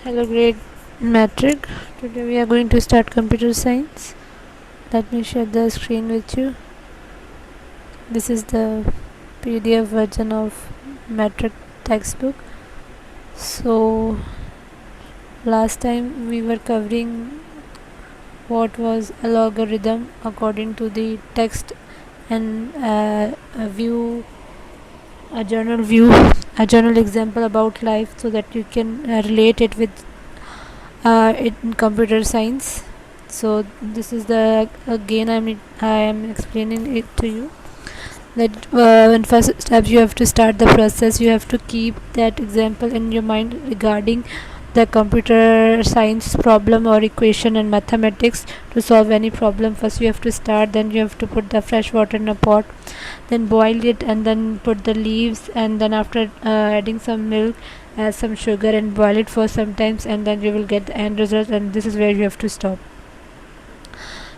Hello, grade metric. Today we are going to start computer science. Let me share the screen with you. This is the PDF version of metric textbook. So, last time we were covering what was a logarithm according to the text and a view, a journal example about life so that you can relate it with in computer science. So this is the again I am explaining it to you that in first step you have to start the process. You have to keep that example in your mind regarding the computer science problem or equation and mathematics. To solve any problem, first you have to start, then you have to put the fresh water in a pot, then boil it, and then put the leaves, and then after adding some milk, add some sugar and boil it for some times, and then you will get the end result, and this is where you have to stop.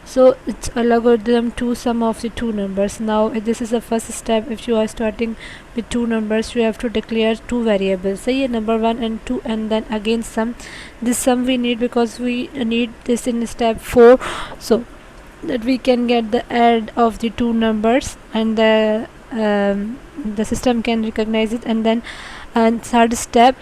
So it's a logarithm to sum of the two numbers. Now this is the first step. If you are starting with two numbers, you have to declare two variables, say number 1 and 2, and then again sum. This sum we need because we need this in step 4, so that we can get the add of the two numbers, and the system can recognize it. And then third step,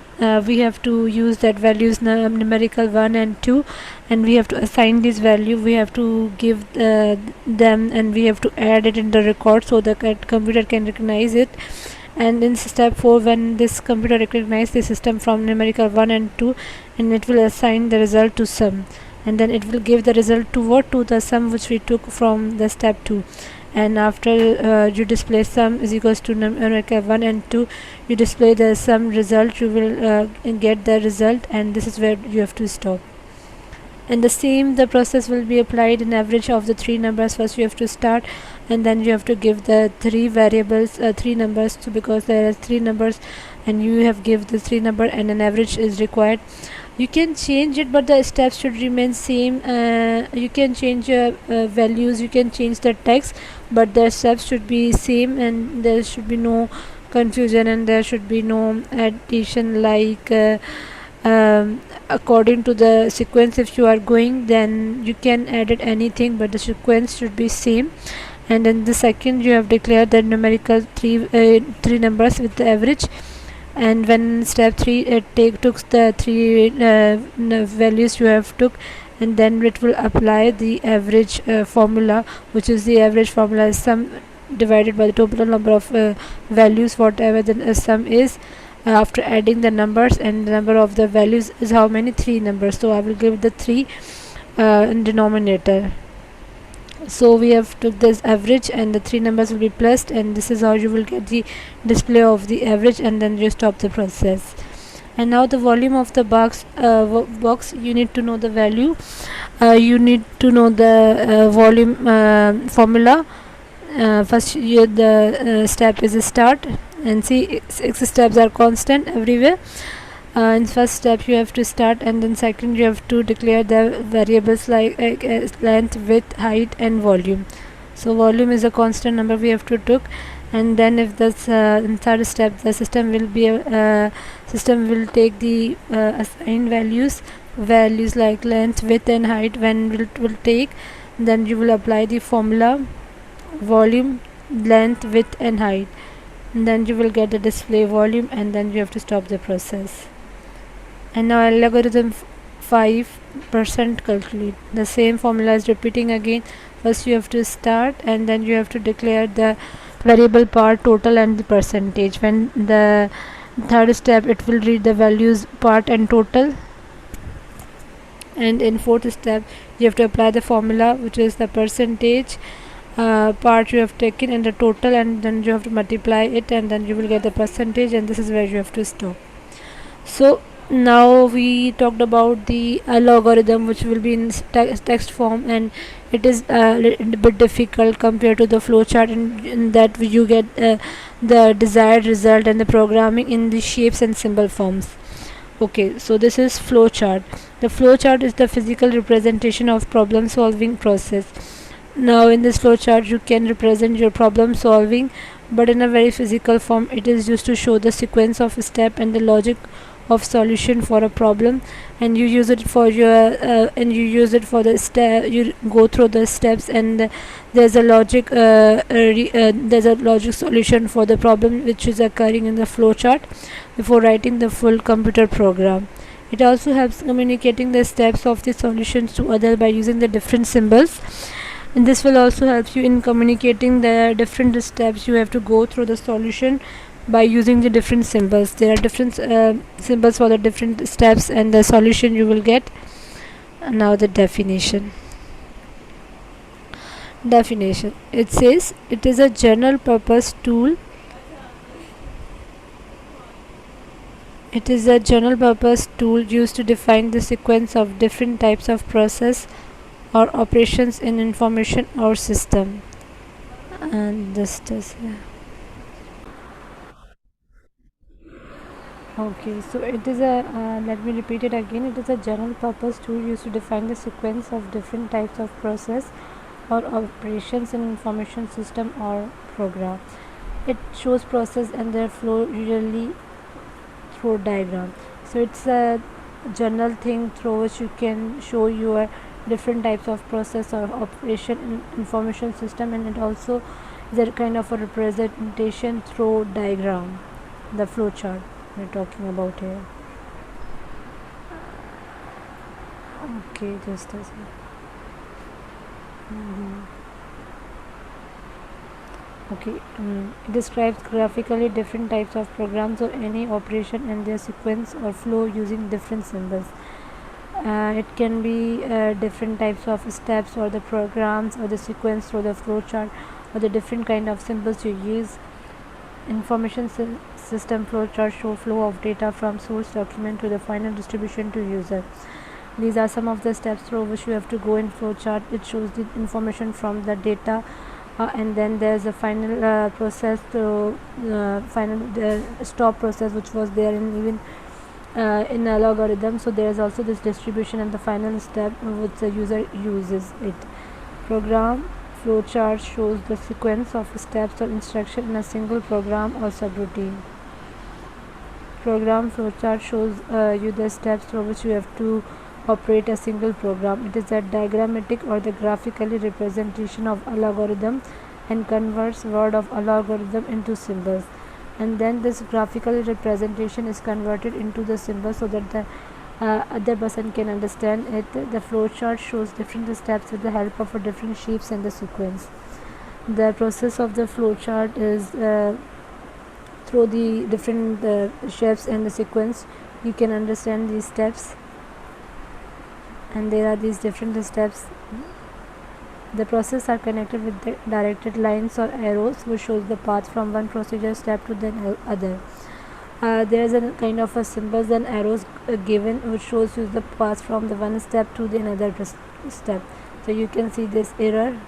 we have to use that values numerical 1 and 2, and we have to assign this value. We have to give them, and we have to add it in the record so the computer can recognize it. And in step 4, when this computer recognizes the system from numerical 1 and 2, and it will assign the result to sum, and then it will give the result to what, to the sum which we took from the step 2. And after you display sum is equals to numerical 1 and 2, you display the sum result, you will get the result, and this is where you have to stop. And the same the process will be applied in average of the three numbers. First you have to start, and then you have to give the three variables, three numbers, so because there are three numbers and you have give the three number, and an average is required. You can change it, but the steps should remain same. You can change your values, you can change the text, but the steps should be same, and there should be no confusion, and there should be no addition like according to the sequence. If you are going, then you can edit anything, but the sequence should be same. And in the second, you have declared the numerical three numbers with the average. And when step 3 it took the three values you have took, and then it will apply the average formula, which is the average formula is sum divided by the total number of values, whatever the sum is, after adding the numbers, and the number of the values is how many, three numbers, so I will give the 3 in denominator. So we have took this average, and the three numbers will be plus, and this is how you will get the display of the average, and then you stop the process. And now the volume of the box, you need to know the value, you need to know the volume formula. First the step is a start, and see 6 steps are constant everywhere. In first step you have to start, and then second you have to declare the variables like length, width, height, and volume. So volume is a constant number we have to took. And then if this in third step, the system will be system will take the assigned values like length, width, and height. When it will take, then you will apply the formula volume, length, width, and height, and then you will get the display volume, and then you have to stop the process. And now algorithm 5% calculate. The same formula is repeating again. First you have to start, and then you have to declare the variable part, total, and the percentage. When the third step, it will read the values part and total. And in fourth step, you have to apply the formula, which is the percentage part you have taken, and the total, and then you have to multiply it, and then you will get the percentage, and this is where you have to stop. So now we talked about the logarithm, which will be in text form, and it is a little bit difficult compared to the flowchart, in that you get the desired result and the programming in the shapes and symbol forms. Okay, so this is flowchart. The flowchart is the physical representation of problem solving process. Now in this flowchart you can represent your problem solving, but in a very physical form. It is used to show the sequence of step and the logic of solution for a problem, and you use it for your and you use it for the step. You go through the steps, and there's a logic there's a logic solution for the problem which is occurring in the flowchart before writing the full computer program. It also helps communicating the steps of the solutions to others by using the different symbols, and this will also help you in communicating the different steps you have to go through the solution by using the different symbols. There are different symbols for the different steps and the solution you will get. And now the definition. It says it is a general purpose tool. It is a general purpose tool used to define the sequence of different types of process or operations in information or system. And this does okay, so it is a let me repeat it again. It is a general purpose tool used to define the sequence of different types of process or operations in information system or program. It shows process and their flow usually through diagram. So it's a general thing through which you can show your different types of process or operation in information system, and it also is a kind of a representation through diagram, the flow chart we're talking about here. Okay, just a second. Okay, it describes graphically different types of programs or any operation and their sequence or flow using different symbols. It can be different types of steps or the programs or the sequence through the flow chart or the different kind of symbols you use. Information system flow chart show flow of data from source document to the final distribution to user. These are some of the steps through which you have to go in flow chart. It shows the information from the data, and then there's a final process to final stop process which was there in even in a logarithm. So there is also this distribution and the final step which the user uses it. Program flowchart shows the sequence of steps or instruction in a single program or subroutine. Program flowchart shows you the steps through which you have to operate a single program. It is a diagrammatic or the graphically representation of a logarithm and converts word of a logarithm into symbols, and then this graphical representation is converted into the symbol so that the other person can understand it. The flowchart shows different steps with the help of different shapes and the sequence. The process of the flowchart is through the different shapes and the sequence you can understand these steps, and there are these different steps. The process are connected with the directed lines or arrows which shows the path from one procedure step to the other. There is a kind of a symbols and arrows given which shows you the path from the one step to the another step. So you can see this error.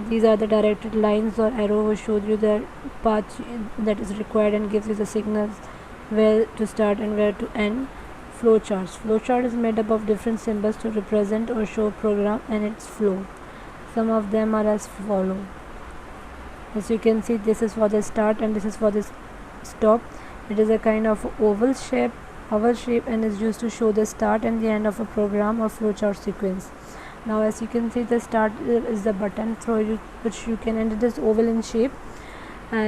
These are the directed lines or arrow which shows you the path that is required and gives you the signals where to start and where to end. Flowcharts. Flowchart is made up of different symbols to represent or show program and its flow. Some of them are as follow. As you can see, this is for the start and this is for the stop. It is a kind of oval shape and is used to show the start and the end of a program or flowchart sequence. Now as you can see, the start is the button through which you can enter this oval in shape.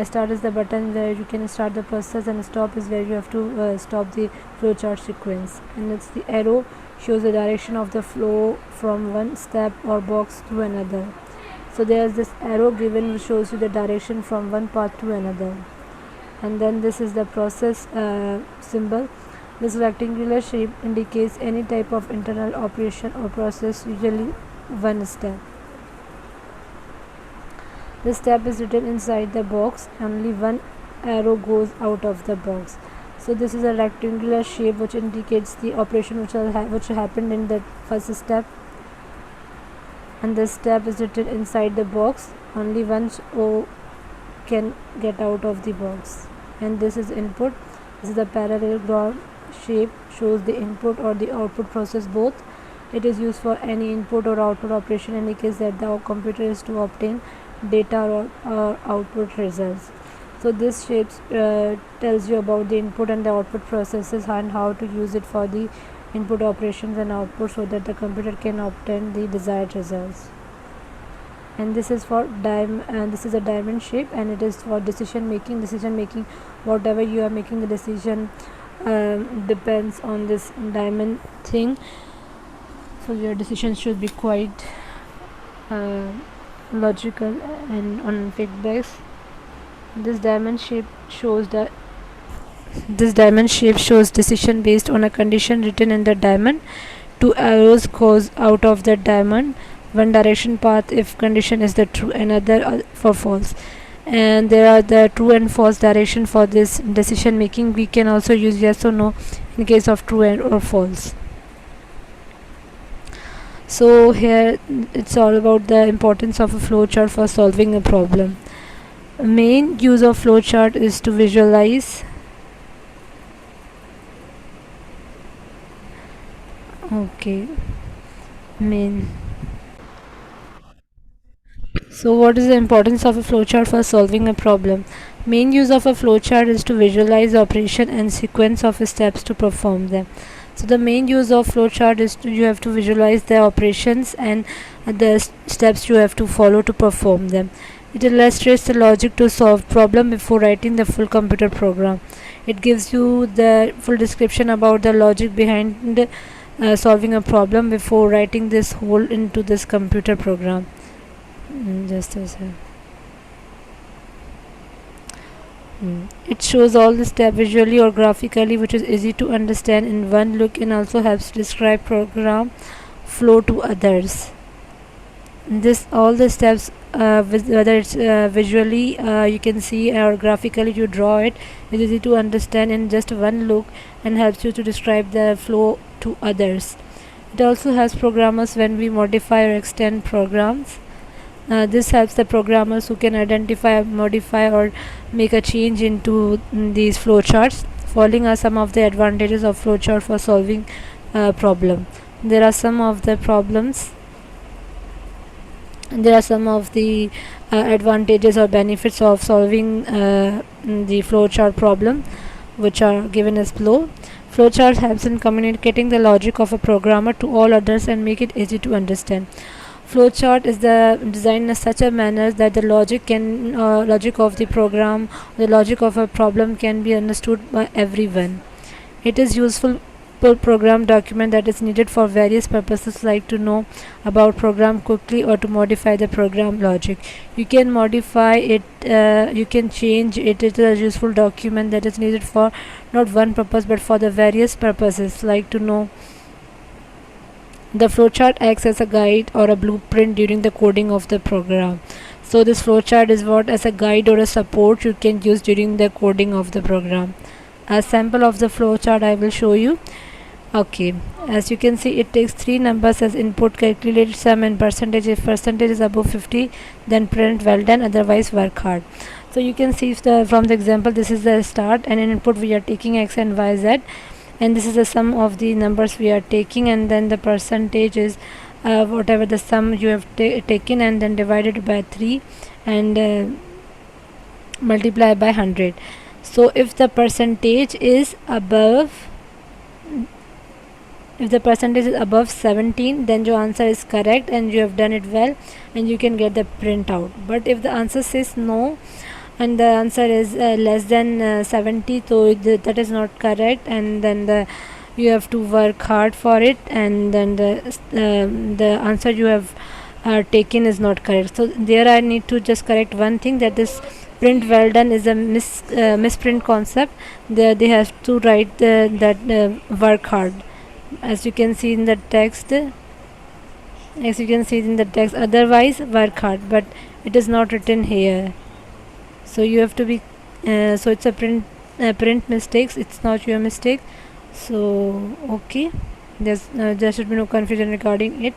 Start is the button where you can start the process, and stop is where you have to stop the flowchart sequence. And it's the arrow shows the direction of the flow from one step or box to another. So there's this arrow given which shows you the direction from one path to another. And then this is the process symbol. This rectangular shape indicates any type of internal operation or process, usually one step. This step is written inside the box. Only one arrow goes out of the box. So this is a rectangular shape which indicates the operation which happened in the first step, and this step is written inside the box. Only one O can get out of the box. And this is input. This is the parallelogram shape, shows the input or the output process both. It is used for any input or output operation, indicates that the computer is to obtain data or output results. So this shapes tells you about the input and the output processes and how to use it for the input operations and output so that the computer can obtain the desired results. And this is for this is a diamond shape, and it is for decision making. Whatever you are making the decision depends on this diamond thing, so your decision should be quite logical and on fact base. This diamond shape shows decision based on a condition written in the diamond. Two arrows goes out of the diamond, one direction path if condition is the true, another for false. And there are the true and false direction for this decision making. We can also use yes or no in case of true or false. So here it's all about the importance of a flowchart for solving a problem. Main use of flowchart is to visualize. Okay, main. So what is the importance of a flowchart for solving a problem? Main use of a flowchart is to visualize operation and sequence of steps to perform them. So the main use of flowchart is you have to visualize the operations and the steps you have to follow to perform them. It illustrates the logic to solve problem before writing the full computer program. It gives you the full description about the logic behind solving a problem before writing this whole into this computer program. Just a sec. It shows all the steps visually or graphically, which is easy to understand in one look, and also helps describe program flow to others. This all the steps, whether it's visually you can see or graphically you draw it, is easy to understand in just one look and helps you to describe the flow to others. It also helps programmers when we modify or extend programs. This helps the programmers who can identify, modify or make a change into these flowcharts. Following are some of the advantages of flowchart for solving problem. There are some of the problems. There are some of the advantages or benefits of solving the flowchart problem, which are given as below. Flowchart helps in communicating the logic of a programmer to all others and make it easy to understand. Flowchart is designed in such a manner that the logic of the program, the logic of a problem can be understood by everyone. It is useful program document that is needed for various purposes, like to know about program quickly or to modify the program logic. You can modify it, you can change it. It is a useful document that is needed for not one purpose but for the various purposes, like to know. The flowchart acts as a guide or a blueprint during the coding of the program. So this flowchart is what as a guide or a support you can use during the coding of the program. A sample of the flowchart I will show you. Okay, as you can see, it takes three numbers as input, calculate sum and percentage. If percentage is above 50, then print well done, otherwise work hard. So you can see from the example, this is the start, and in input we are taking x and y, z, and this is the sum of the numbers we are taking, and then the percentage is whatever the sum you have taken, and then divided by 3 and multiply by 100. So if the percentage is above 17, then your answer is correct and you have done it well and you can get the printout. But if the answer says no and the answer is less than 70, so that is not correct, and then you have to work hard for it, and then the answer you have taken is not correct. So there I need to just correct one thing, that this print well done is a misprint concept. There they have to write that work hard, as you can see in the text. Otherwise work hard, but it is not written here. So you have to be so it's a print mistakes, it's not your mistake. So okay, there should be no confusion regarding it.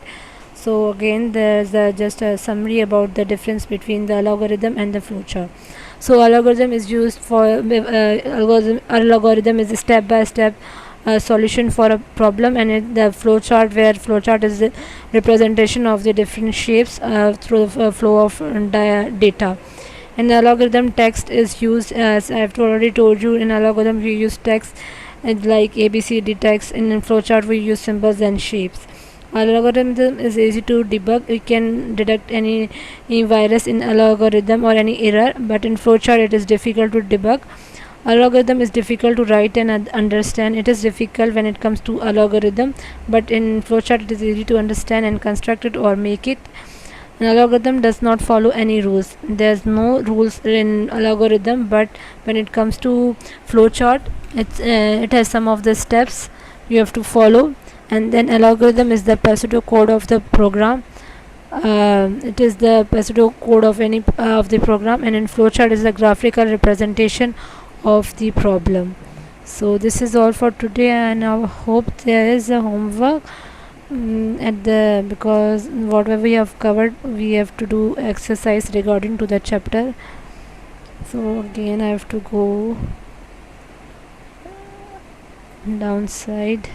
So again, there's just a summary about the difference between the algorithm and the flowchart. So algorithm is used for algorithm is a step-by-step solution for a problem, and the flowchart, where flowchart is the representation of the different shapes through the flow of data. In algorithm, text is used, as I've already told you. In algorithm we use text like ABCD text. In flowchart we use symbols and shapes. Algorithm is easy to debug. You can detect any virus in algorithm or any error, but in flowchart it is difficult to debug. Algorithm is difficult to write and understand. It is difficult when it comes to algorithm, but in flowchart it is easy to understand and construct it or make it. An algorithm does not follow any rules. There's no rules in algorithm, but when it comes to flowchart, it has some of the steps you have to follow. And then algorithm is the pseudo code of the program. It is the pseudo code of any of the program, and in flowchart is the graphical representation of the problem. So this is all for today, and I hope there is a homework at the, because whatever we have covered we have to do exercise regarding to the chapter. So again I have to go downside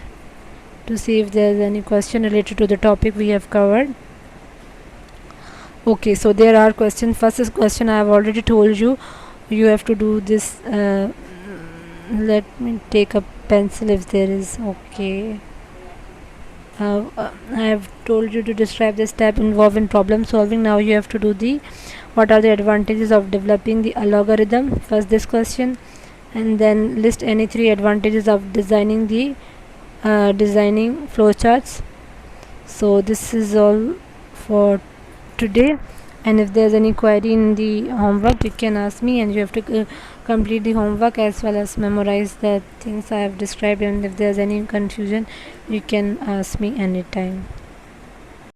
to see if there is any question related to the topic we have covered. Okay, so there are questions. First is question I have already told you. You have to do this. Let me take a pencil if there is. Okay. I have told you to describe the step involved in problem solving. Now you have to do the what are the advantages of developing the algorithm. First this question, and then list any 3 advantages of designing the designing flowcharts. So this is all for today, and if there's any query in the homework you can ask me, and you have to complete the homework as well as memorize the things I have described, and if there's any confusion you can ask me anytime.